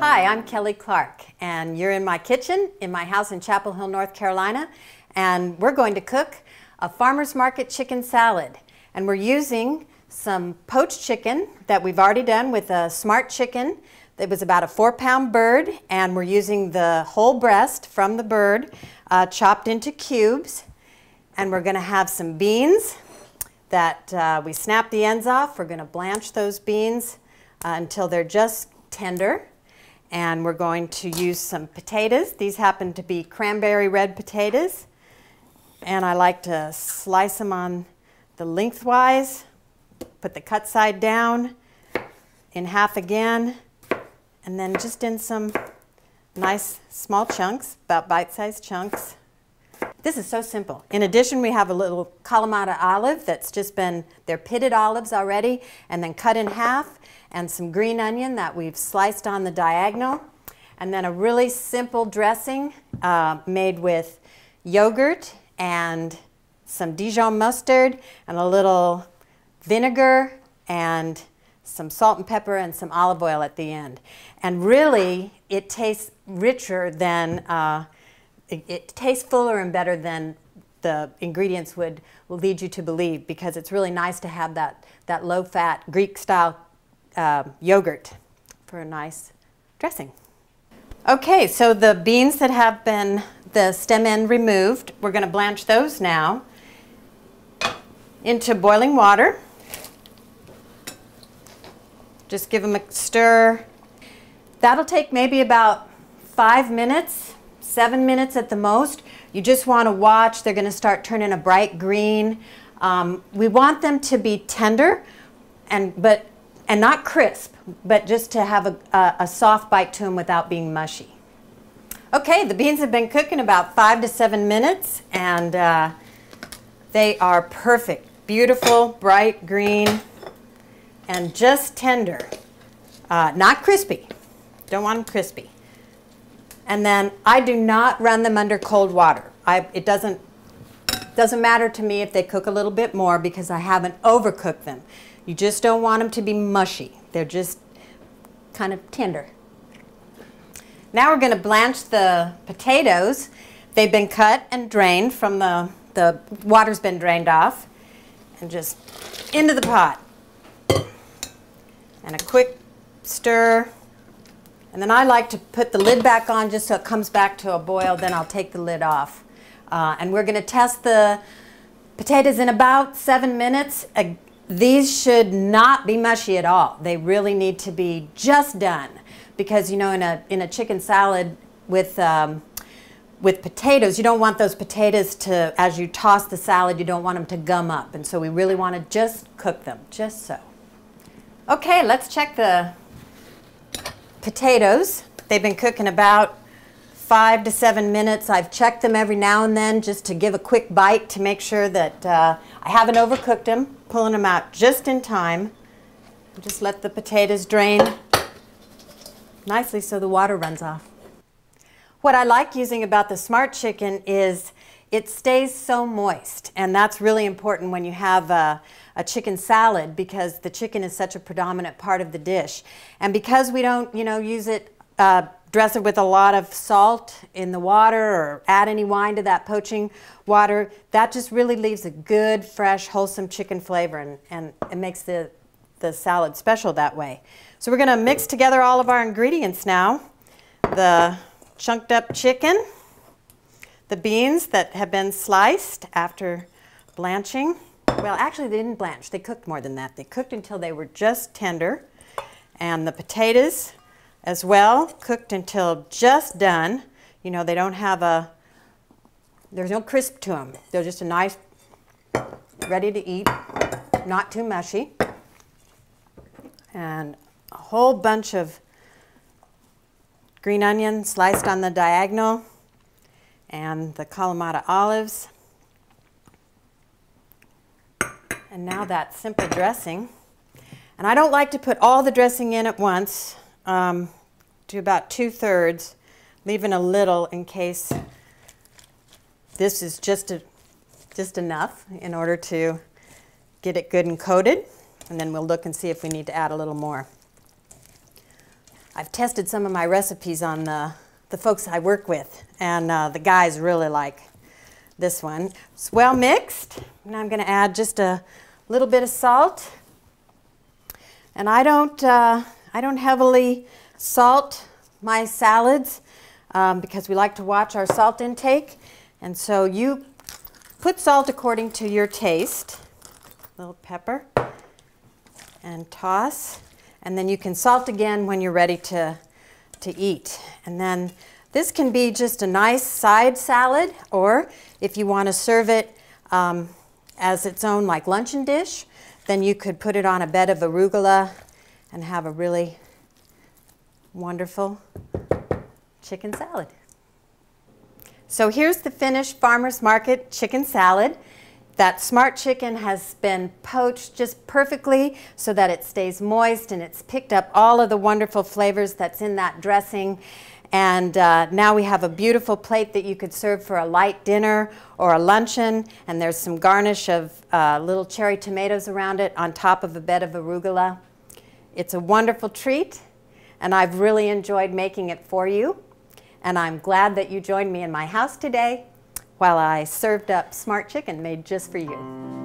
Hi, I'm Kelly Clark, and you're in my kitchen in my house in Chapel Hill, North Carolina, and we're going to cook a farmer's market chicken salad. And we're using some poached chicken that we've already done with a smart chicken. It was about a 4-pound bird, and we're using the whole breast from the bird chopped into cubes. And we're going to have some beans that we snap the ends off. We're going to blanch those beans until they're just tender. And we're going to use some potatoes. These happen to be cranberry red potatoes. And I like to slice them on the lengthwise, put the cut side down, in half again, and then just in some nice small chunks, about bite-sized chunks. This is so simple. In addition, we have a little Kalamata olive that's just been, they're pitted olives already, and then cut in half, and some green onion that we've sliced on the diagonal, and then a really simple dressing made with yogurt and some Dijon mustard and a little vinegar and some salt and pepper and some olive oil at the end. And really, it tastes richer than, it tastes fuller and better than the ingredients will lead you to believe, because it's really nice to have that low-fat Greek-style yogurt for a nice dressing. Okay, so the beans that have been the stem end removed, we're going to blanch those now into boiling water. Just give them a stir. That'll take maybe about 5 minutes, 7 minutes at the most. You just want to watch. They're going to start turning a bright green. We want them to be tender and not crisp, but just to have a soft bite to them without being mushy. Okay, the beans have been cooking about 5 to 7 minutes, and they are perfect. Beautiful, bright green, and just tender. Not crispy. Don't want them crispy. And then I do not run them under cold water. It doesn't matter to me if they cook a little bit more, because I haven't overcooked them. You just don't want them to be mushy. They're just kind of tender. Now we're going to blanch the potatoes. They've been cut and drained from the water's been drained off. And just into the pot. And a quick stir. And then I like to put the lid back on just so it comes back to a boil. Then I'll take the lid off. And we're going to test the potatoes in about 7 minutes. These should not be mushy at all. They really need to be just done, because you know, in a chicken salad with potatoes, you don't want those potatoes to, as you toss the salad, you don't want them to gum up, and so we really want to just cook them, just so. Okay, let's check the potatoes. They've been cooking about 5 to 7 minutes. I've checked them every now and then just to give a quick bite to make sure that I haven't overcooked them, pulling them out just in time. Just let the potatoes drain nicely so the water runs off. What I like using about the smart chicken is it stays so moist, and that's really important when you have a chicken salad, because the chicken is such a predominant part of the dish. And because we don't, use it, dress it with a lot of salt in the water or add any wine to that poaching water, that just really leaves a good, fresh, wholesome chicken flavor, and it makes the salad special that way. So we're going to mix together all of our ingredients now. The chunked up chicken, the beans that have been sliced after blanching. Well, actually they didn't blanch. They cooked more than that. They cooked until they were just tender. And the potatoes as well, cooked until just done. You know, they don't have there's no crisp to them. They're just a nice, ready to eat, not too mushy. And a whole bunch of green onion sliced on the diagonal, and the Kalamata olives. And now that simple dressing. And I don't like to put all the dressing in at once, to about 2/3, leaving a little in case this is just enough in order to get it good and coated. And then we'll look and see if we need to add a little more. I've tested some of my recipes on the folks I work with, and the guys really like this one. It's well mixed. Now I'm going to add just a little bit of salt. And I don't heavily salt my salads because we like to watch our salt intake. And so you put salt according to your taste. A little pepper and toss. And then you can salt again when you're ready to eat. And then this can be just a nice side salad, or if you want to serve it as its own like luncheon dish, then you could put it on a bed of arugula and have a really wonderful chicken salad. So here's the finished Farmer's Market chicken salad. That smart chicken has been poached just perfectly so that it stays moist, and it's picked up all of the wonderful flavors that's in that dressing. And now we have a beautiful plate that you could serve for a light dinner or a luncheon, and there's some garnish of little cherry tomatoes around it on top of a bed of arugula. It's a wonderful treat, and I've really enjoyed making it for you. And I'm glad that you joined me in my house today while I served up smart chicken made just for you.